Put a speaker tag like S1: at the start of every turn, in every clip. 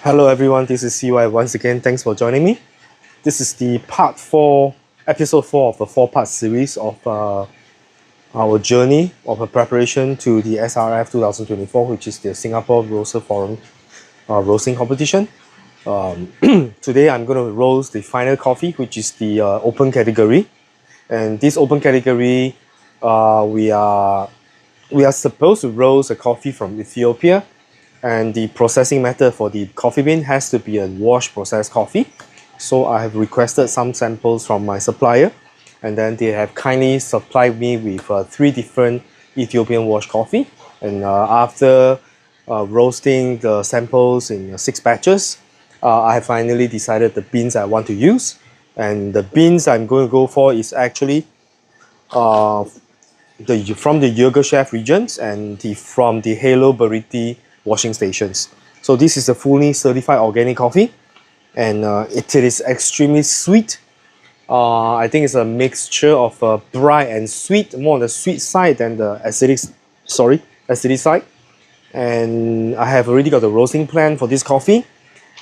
S1: Hello everyone, this is CY once again. Thanks for joining me. This is the part 4, episode 4 of the 4-part series of our journey of a preparation to the SRF 2024, which is the Singapore Roaster Forum roasting competition. Today I'm going to roast the final coffee, which is the open category. And this open category, we are supposed to roast a coffee from Ethiopia. And the processing method for the coffee bean has to be a wash processed coffee. So I have requested some samples from my supplier, and then they have kindly supplied me with 3 different Ethiopian wash coffee. And after roasting the samples in 6 batches, I have finally decided the beans I want to use. And the beans I'm going to go for is actually from the Yirgacheffe regions and from the Halo Bariti washing stations. So this is a fully certified organic coffee, and it is extremely sweet. I think it's a mixture of bright and sweet, more on the sweet side than the acidic side. And I have already got the roasting plan for this coffee.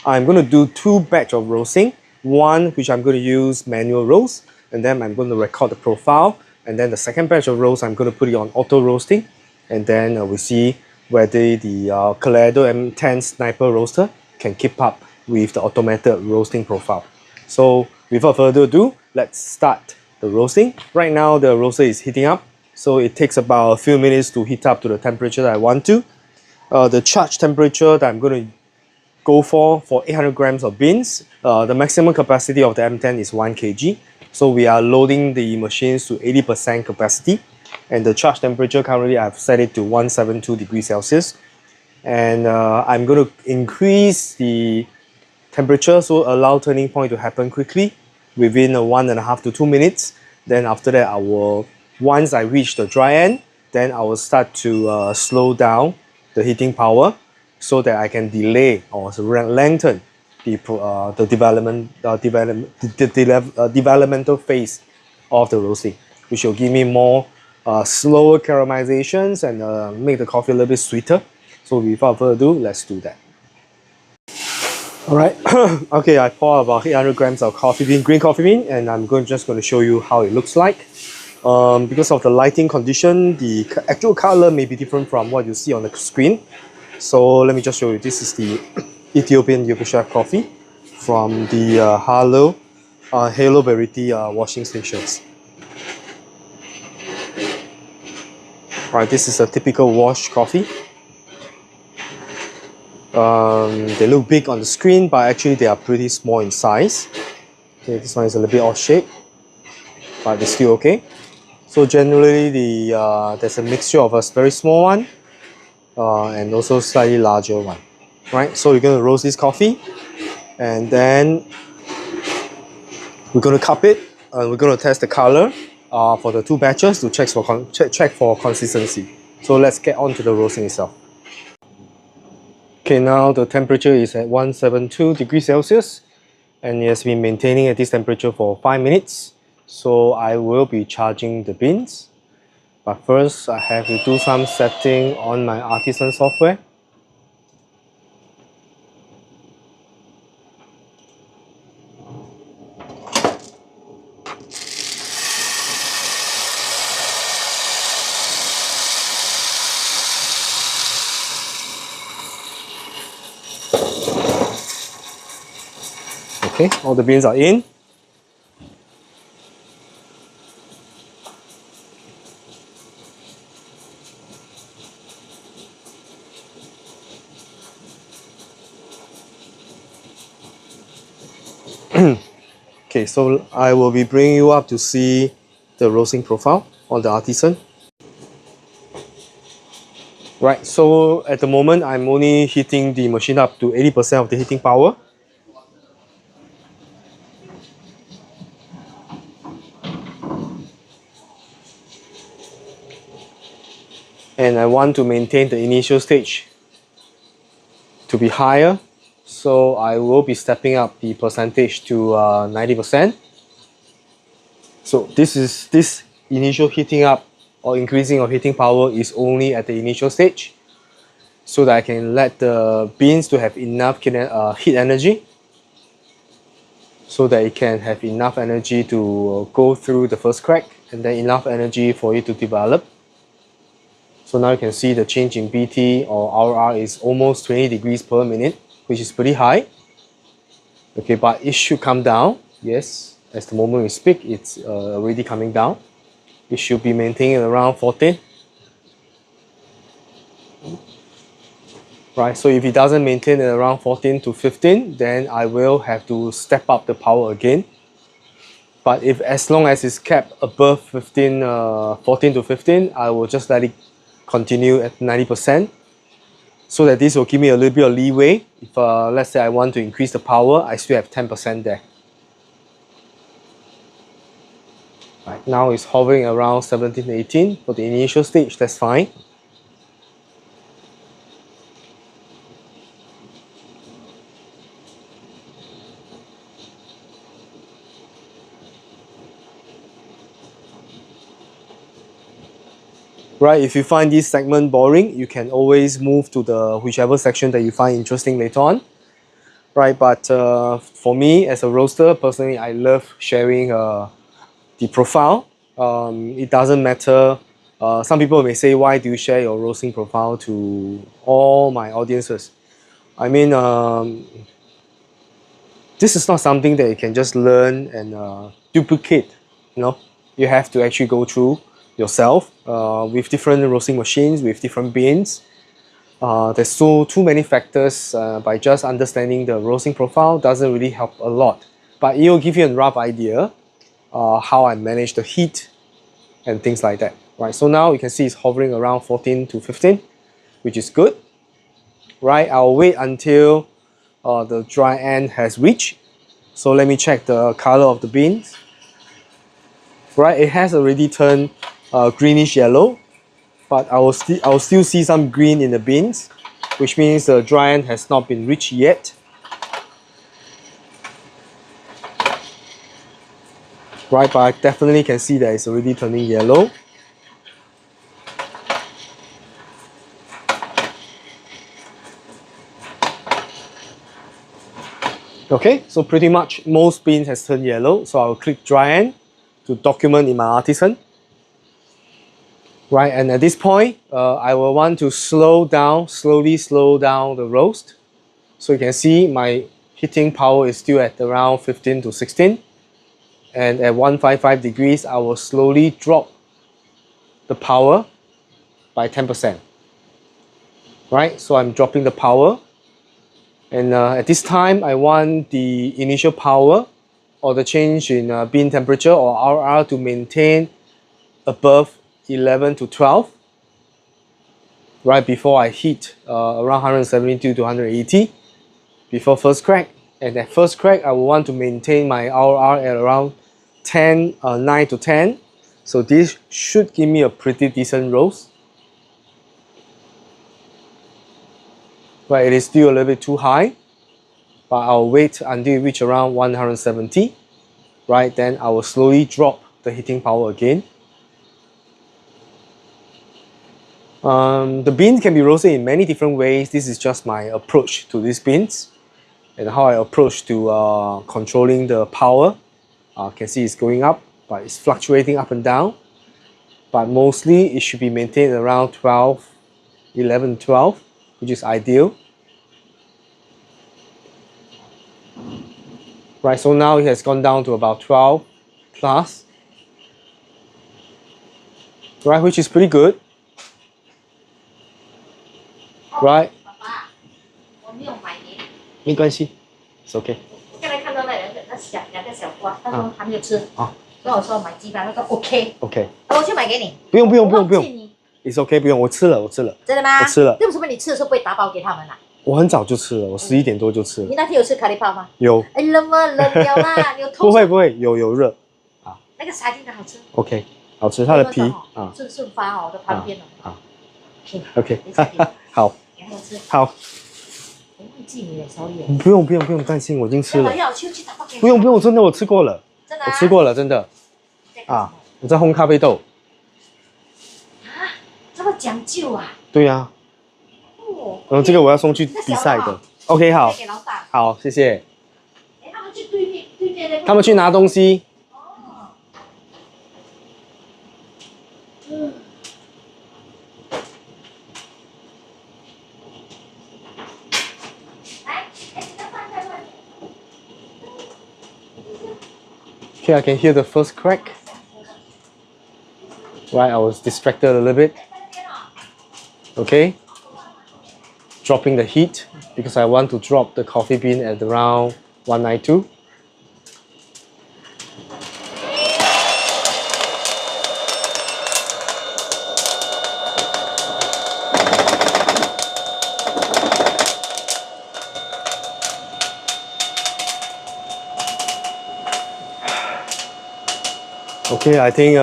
S1: I'm going to do 2 batch of roasting, one which I'm going to use manual roast, and then I'm going to record the profile, and then the second batch of roast I'm going to put it on auto roasting, and then we see whether the Kaleido M10 Sniper roaster can keep up with the automated roasting profile. So without further ado, let's start the roasting. Right now the roaster is heating up, so it takes about a few minutes to heat up to the temperature that I want to. The charge temperature that I'm going to go for 800 grams of beans, the maximum capacity of the M10 is 1 kg. So we are loading the machines to 80% capacity. And the charge temperature currently I've set it to 172 degrees Celsius. And I'm going to increase the temperature, so allow turning point to happen quickly within 1.5 to 2 minutes. Then after that, once I reach the dry end, then I will start to slow down the heating power so that I can delay or lengthen the developmental phase of the roasting, which will give me more slower caramelizations and make the coffee a little bit sweeter. So without further ado, let's do that. Alright, okay, I pour about 800 grams of green coffee bean, and I'm just going to show you how it looks like. Because of the lighting condition, the actual color may be different from what you see on the screen. So let me just show you. This is the Ethiopian Yirgacheffe coffee from the Halo Bariti washing stations. Right, this is a typical wash coffee. They look big on the screen, but actually they are pretty small in size. Okay, this one is a little bit off shape, but it's still okay. So generally, there's a mixture of a very small one and also slightly larger one. Right, so we're going to roast this coffee, and then we're going to cup it, and we're going to test the color for the 2 batches to check for consistency. So let's get on to the roasting itself. Okay, now the temperature is at 172 degrees Celsius, and it has been maintaining at this temperature for 5 minutes. So I will be charging the beans, but first I have to do some setting on my artisan software. Okay, all the beans are in. Okay, so I will be bringing you up to see the roasting profile on the artisan. Right, so at the moment I'm only heating the machine up to 80% of the heating power. And I want to maintain the initial stage to be higher, so I will be stepping up the percentage to 90%. So this initial heating up or increasing of heating power is only at the initial stage. so that I can let the beans to have enough heat energy, so that it can have enough energy to go through the first crack, and then enough energy for it to develop. So now you can see the change in BT or RR is almost 20 degrees per minute, which is pretty high. Okay, but it should come down. Yes, as the moment we speak, it's already coming down. It should be maintaining around 14. Right, so if it doesn't maintain at around 14 to 15, then I will have to step up the power again. But if as long as it's kept above 14 to 15, I will just let it continue at 90%, so that this will give me a little bit of leeway. If let's say I want to increase the power, I still have 10% there. Right, now it's hovering around 17 to 18 for the initial stage, that's fine. Right, if you find this segment boring, you can always move to the whichever section that you find interesting later on. Right, but for me as a roaster, personally, I love sharing the profile. It doesn't matter. Some people may say, why do you share your roasting profile to all my audiences? I mean, this is not something that you can just learn and duplicate. You know, you have to actually go through yourself with different roasting machines, with different beans. There's too many factors. By just understanding the roasting profile doesn't really help a lot, but it will give you a rough idea how I manage the heat and things like that. Right, so now you can see it's hovering around 14 to 15, which is good. Right, I'll wait until the dry end has reached. So let me check the color of the beans. Right, it has already turned greenish yellow, but I'll still see some green in the beans, which means the dry end has not been reached yet. Right, but I definitely can see that it's already turning yellow. Okay, so pretty much most beans has turned yellow, so I'll click dry end to document in my artisan. Right, and at this point, I will want to slowly slow down the roast. So you can see my heating power is still at around 15 to 16. And at 155 degrees, I will slowly drop the power by 10%. Right, so I'm dropping the power. And at this time, I want the initial power or the change in bean temperature or RR to maintain above 11 to 12. Right before I heat around 172 to 180 before first crack. And at first crack, I will want to maintain my RR at around 9 to 10. So this should give me a pretty decent roast. Right, it is still a little bit too high, but I'll wait until it reach around 170. Right, then I will slowly drop the heating power again. The beans can be roasted in many different ways. This is just my approach to these beans and how I approach to controlling the power. You can see it's going up, but it's fluctuating up and down. But mostly it should be maintained around 11, 12, which is ideal. Right, so now it has gone down to about 12 plus. Right, which is pretty good. Right. 没关系 ，it's okay。
S2: 刚才看到两个小瓜，他说还没有吃，跟我说买鸡排，他说 OK， 我去买给你。
S1: 不用，it's okay， 不用，我吃了。
S2: 真的吗？
S1: 我吃了。
S2: 为什么你吃的时候不会打包给他们啊？
S1: 我很早就吃了，我11点多就吃了。
S2: 你那天有吃咖喱泡吗？
S1: 有。
S2: 哎，冷了啦，有偷。
S1: 不会，有热。啊。
S2: 那个沙丁的好吃。
S1: OK， 好吃，它的皮
S2: 啊，顺发哦，在旁边哦。
S1: 好。OK， 好。
S2: 给他们吃。
S1: 好。
S2: 我忘记你了，小野。
S1: 不用担心，我已经吃了。
S2: 要去打包给。
S1: 不用，真的我吃过了。
S2: 真的。
S1: 我吃过了，真的。啊，我在烘咖啡豆。
S2: 啊，这么讲究啊？
S1: 对呀。然后这个我要送去比赛的。OK， 好，好，谢谢。
S2: 他们去对面那个。
S1: 他们去拿东西。Okay, I can hear the first crack. Right, I was distracted a little bit. Okay. Dropping the heat because I want to drop the coffee bean at around 192. Okay, I think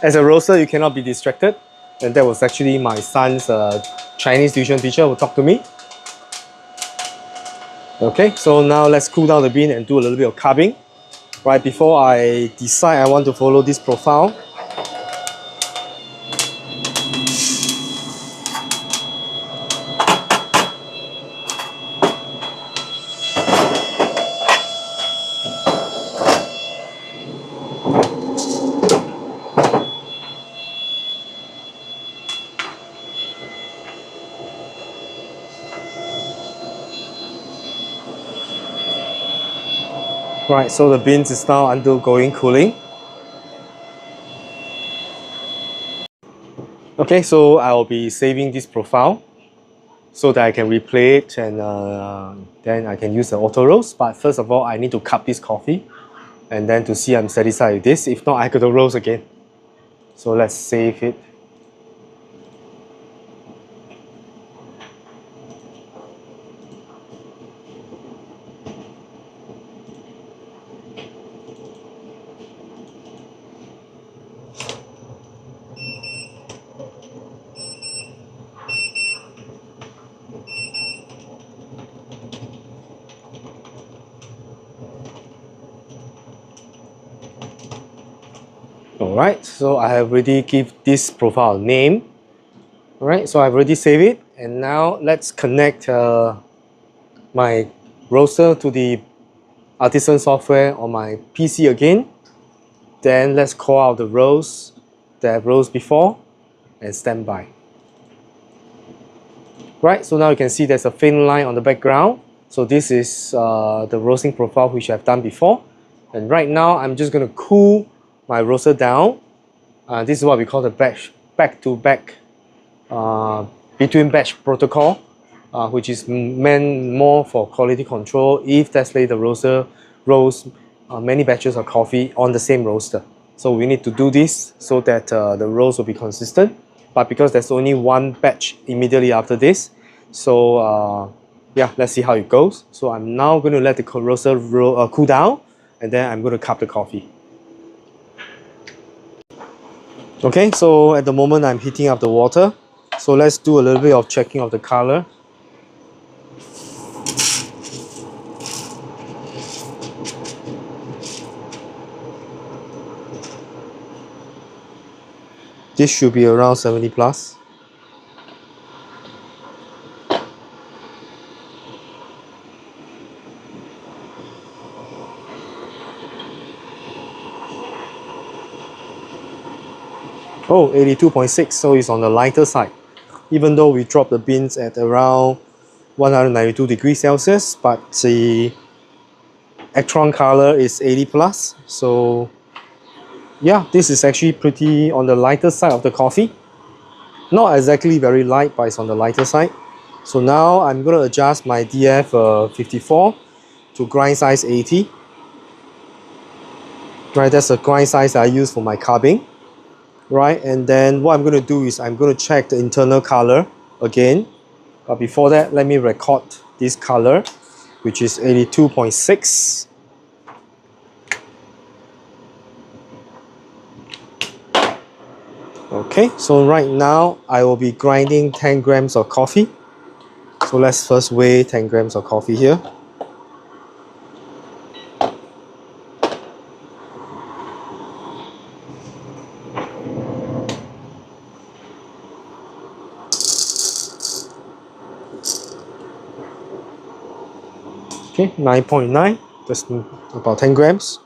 S1: as a roaster you cannot be distracted, and that was actually my son's Chinese tuition teacher who talked to me. Okay, so now let's cool down the bean and do a little bit of carving. Right before I decide I want to follow this profile. Right, so the beans is now undergoing cooling. Okay, so I'll be saving this profile so that I can replay it, and then I can use the auto roast. But first of all, I need to cup this coffee, and then to see I'm satisfied with this. If not, I could roast again. So let's save it. Alright, so I have already give this profile a name. Alright, so I've already saved it, and now let's connect my roaster to the artisan software on my PC again. Then let's call out the rows that I've roasted before and stand by. Right, so now you can see there's a thin line on the background. So this is the roasting profile which I've done before. And right now I'm just going to cool my roaster down. This is what we call the back-to-back between batch protocol, which is meant more for quality control if let's say the roaster roasts many batches of coffee on the same roaster. So we need to do this so that the roast will be consistent. But because there's only one batch immediately after this, so yeah, let's see how it goes. So I'm now going to let the roaster cool down, and then I'm going to cup the coffee. Okay, so at the moment I'm heating up the water. So let's do a little bit of checking of the color. This should be around 70 plus. Oh, 82.6, so it's on the lighter side. Even though we dropped the beans at around 192 degrees Celsius, but the electron color is 80 plus. So yeah, this is actually pretty on the lighter side of the coffee. Not exactly very light, but it's on the lighter side. So now I'm going to adjust my EP.04 to grind size 80. Right, that's the grind size I use for my carving. Right, and then what I'm going to do is I'm going to check the internal color again. But before that, let me record this color, which is 82.6. Okay, so right now I will be grinding 10 grams of coffee. So let's first weigh 10 grams of coffee here. Okay, 9.9, that's about 10 grams.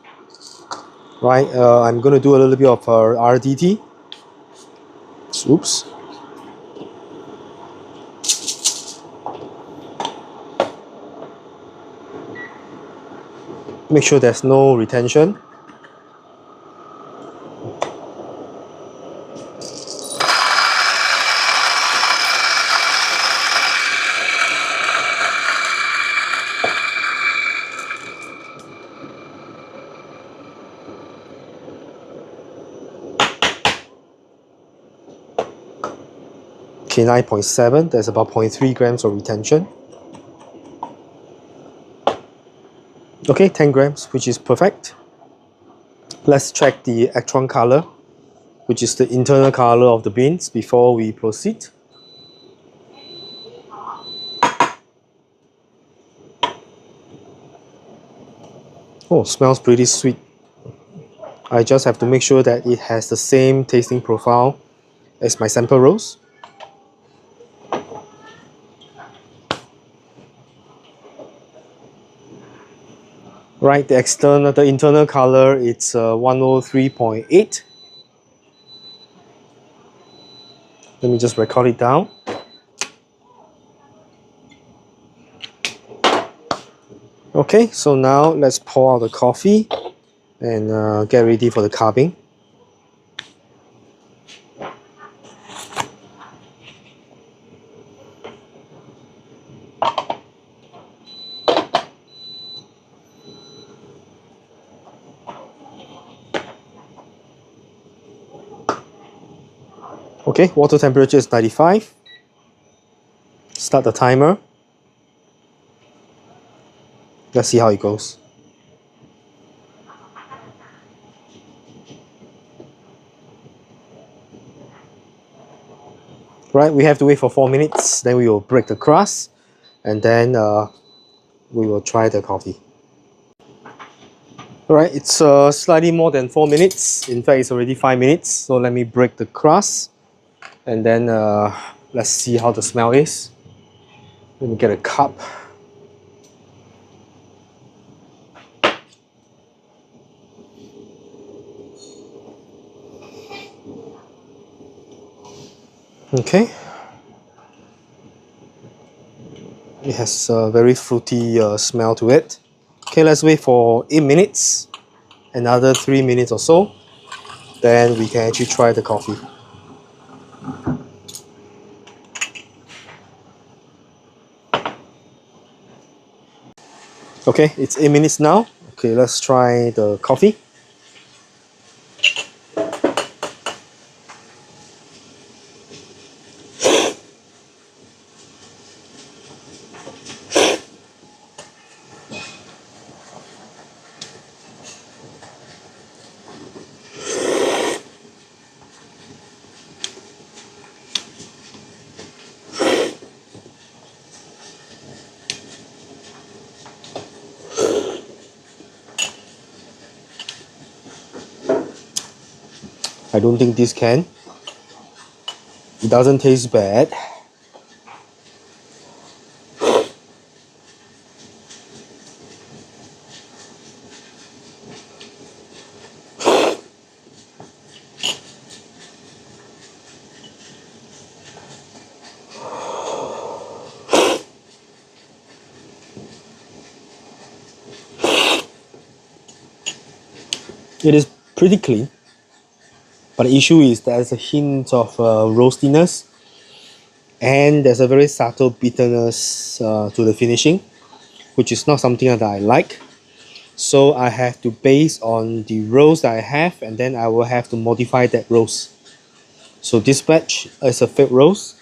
S1: Right, I'm going to do a little bit of RDT. Oops. Make sure there's no retention. Okay, 9.7, there's about 0.3 grams of retention. Okay, 10 grams, which is perfect. Let's check the electron color, which is the internal color of the beans, before we proceed. Oh, smells pretty sweet. I just have to make sure that it has the same tasting profile as my sample roast. Right, the internal color, it's 103.8. Let me just record it down. Okay, so now let's pour out the coffee and get ready for the carving. Okay, water temperature is 95. Start the timer. Let's see how it goes. Right, we have to wait for 4 minutes, then we will break the crust, and then we will try the coffee. Alright, it's slightly more than 4 minutes. In fact, it's already 5 minutes. So let me break the crust, and then let's see how the smell is. Let me get a cup. Okay. It has a very fruity smell to it. Okay, let's wait for 8 minutes. Another 3 minutes or so. Then we can actually try the coffee. Okay, it's 8 minutes now. Okay, let's try the coffee. I don't think this can. It doesn't taste bad. It is pretty clean, but the issue is there's a hint of roastiness, and there's a very subtle bitterness to the finishing, which is not something that I like. So I have to base on the roast that I have, and then I will have to modify that roast. So this batch is a fake roast.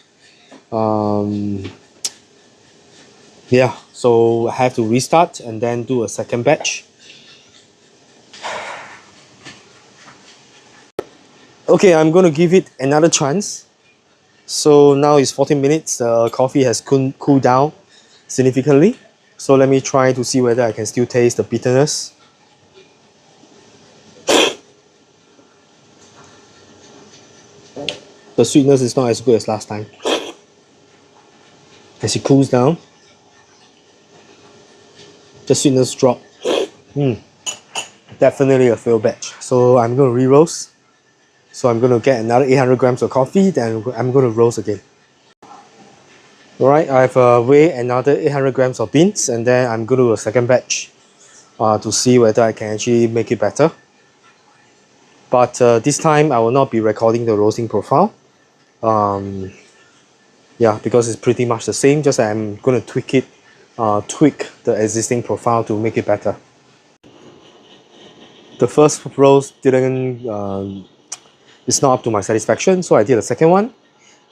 S1: Yeah, so I have to restart and then do a second batch. Okay, I'm going to give it another chance. So now it's 14 minutes, the coffee has cooled down significantly. So let me try to see whether I can still taste the bitterness. The sweetness is not as good as last time. As it cools down. The sweetness drop. Definitely a fail batch. So I'm going to re-roast. So I'm going to get another 800 grams of coffee, then I'm going to roast again. Alright, I've weighed another 800 grams of beans, and then I'm going to do a second batch to see whether I can actually make it better. But this time I will not be recording the roasting profile. Yeah, because it's pretty much the same, just I'm going to tweak the existing profile to make it better. The first roast it's not up to my satisfaction, so I did the second one,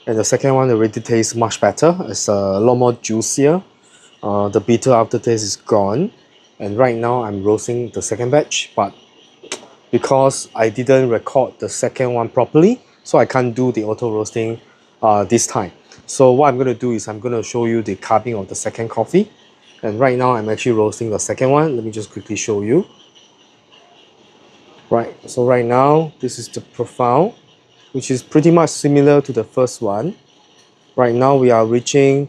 S1: and the second one already tastes much better. It's a lot more juicier. The bitter aftertaste is gone, and right now I'm roasting the second batch, but because I didn't record the second one properly, so I can't do the auto roasting this time. So what I'm going to do is I'm going to show you the carving of the second coffee, and right now I'm actually roasting the second one. Let me just quickly show you. Right, so right now this is the profile, which is pretty much similar to the first one. Right now we are reaching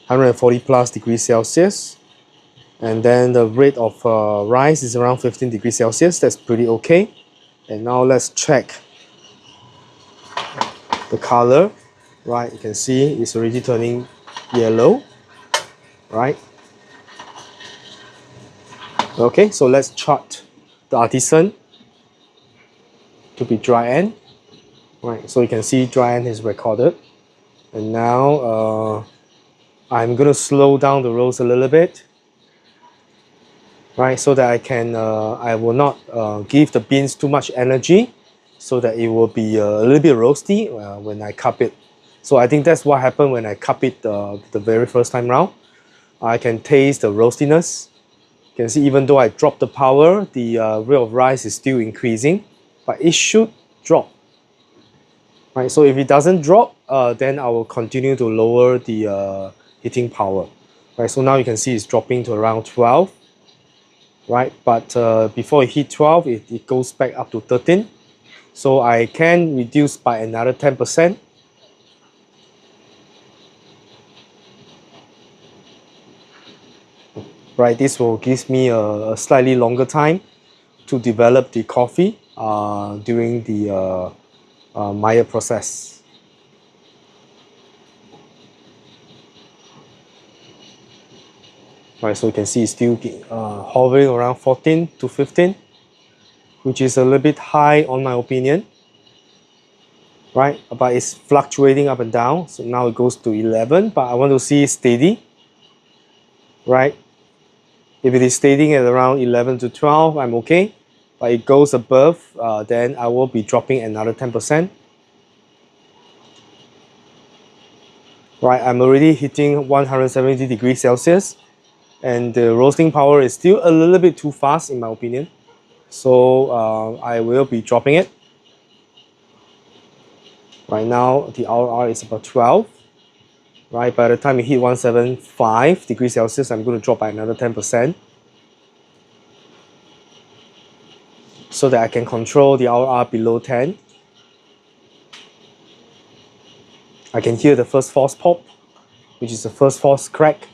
S1: 140 plus degrees Celsius, and then the rate of rise is around 15 degrees Celsius. That's pretty okay. And now let's check the color. Right, you can see it's already turning yellow. Right. Okay, so let's chart the artisan to be dry end. Right, so you can see dry end is recorded. And now I'm gonna slow down the roast a little bit, right, so that I will not give the beans too much energy, so that it will be a little bit roasty when I cup it. So I think that's what happened when I cup it the very first time round. I can taste the roastiness. You can see even though I dropped the power, the rate of rise is still increasing, but it should drop. Right, so if it doesn't drop, then I will continue to lower the heating power. Right, so now you can see it's dropping to around 12. Right, but before it hit 12, it goes back up to 13. So I can reduce by another 10%. Right, this will give me a slightly longer time to develop the coffee during the Maya process. Right, so you can see it's still hovering around 14 to 15, which is a little bit high on my opinion. Right, but it's fluctuating up and down. So now it goes to 11, but I want to see it steady. Right, if it is staying at around 11 to 12, I'm okay. But it goes above, then I will be dropping another 10%. Right, I'm already hitting 170 degrees Celsius, and the roasting power is still a little bit too fast in my opinion. So I will be dropping it. Right now the RR is about 12. Right, by the time it hit 175 degrees Celsius, I'm going to drop by another 10%. So that I can control the RR below 10. I can hear the first force pop, which is the first force crack.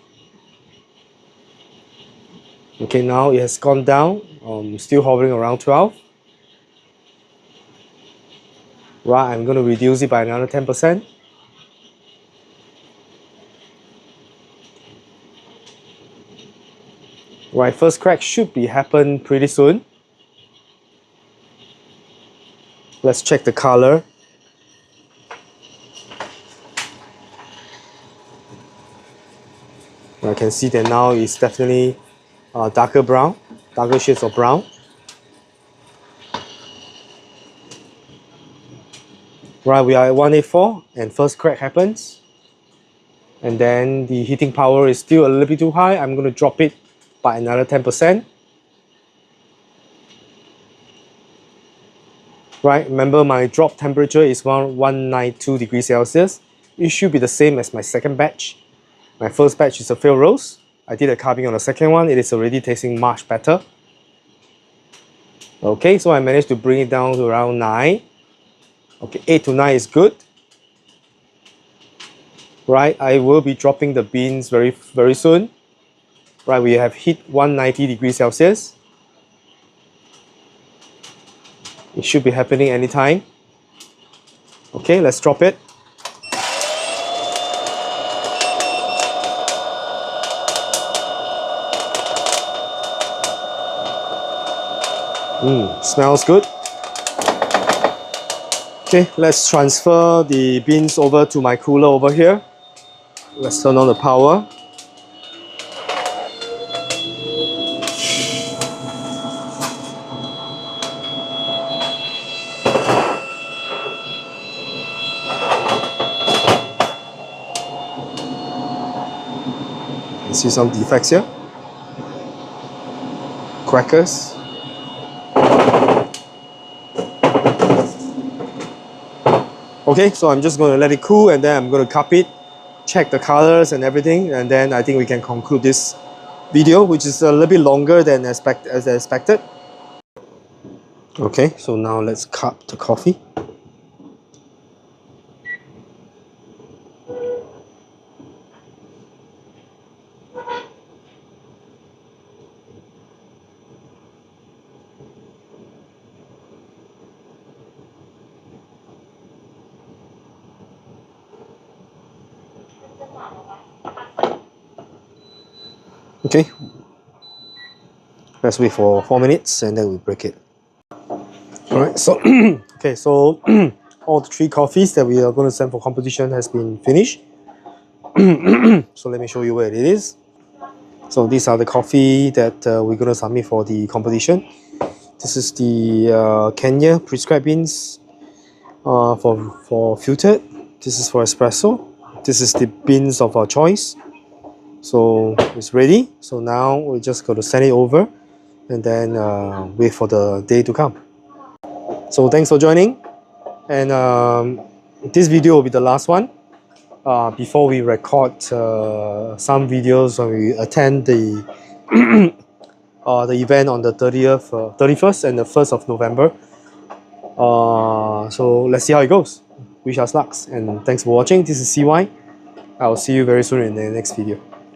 S1: Okay, now it has gone down, still hovering around 12. Right, I'm going to reduce it by another 10%. Right, first crack should be happen pretty soon. Let's check the color. I can see that now it's definitely darker brown, darker shades of brown. Right, we are at 184 and first crack happens. And then the heating power is still a little bit too high. I'm going to drop it by another 10%. Right, remember my drop temperature is 192 degrees Celsius. It should be the same as my second batch. My first batch is a fail roast. I did a carving on the second one. It is already tasting much better. Okay, so I managed to bring it down to around 9. Okay, 8 to 9 is good. Right, I will be dropping the beans very soon. Right, we have heat 190 degrees Celsius. It should be happening anytime. Okay, let's drop it. Smells good. Okay, let's transfer the beans over to my cooler over here. Let's turn on the power. You see some defects here. Crackers. Okay, so I'm just going to let it cool and then I'm going to cup it, check the colors and everything, and then I think we can conclude this video, which is a little bit longer than expected. Okay, so now let's cup the coffee. Okay, let's wait for 4 minutes and then we break it. Alright, so okay, so all the 3 coffees that we are going to send for competition has been finished. So let me show you where it is. So these are the coffee that we're going to submit for the competition. This is the Kenya prescribed beans for filtered. This is for espresso. This is the beans of our choice. So it's ready. So now we're just going to send it over and then wait for the day to come. So thanks for joining, and this video will be the last one before we record some videos when we attend the the event on the 31st and the 1st of November. So let's see how it goes. Wish us luck, and thanks for watching. This is CY. I'll see you very soon in the next video.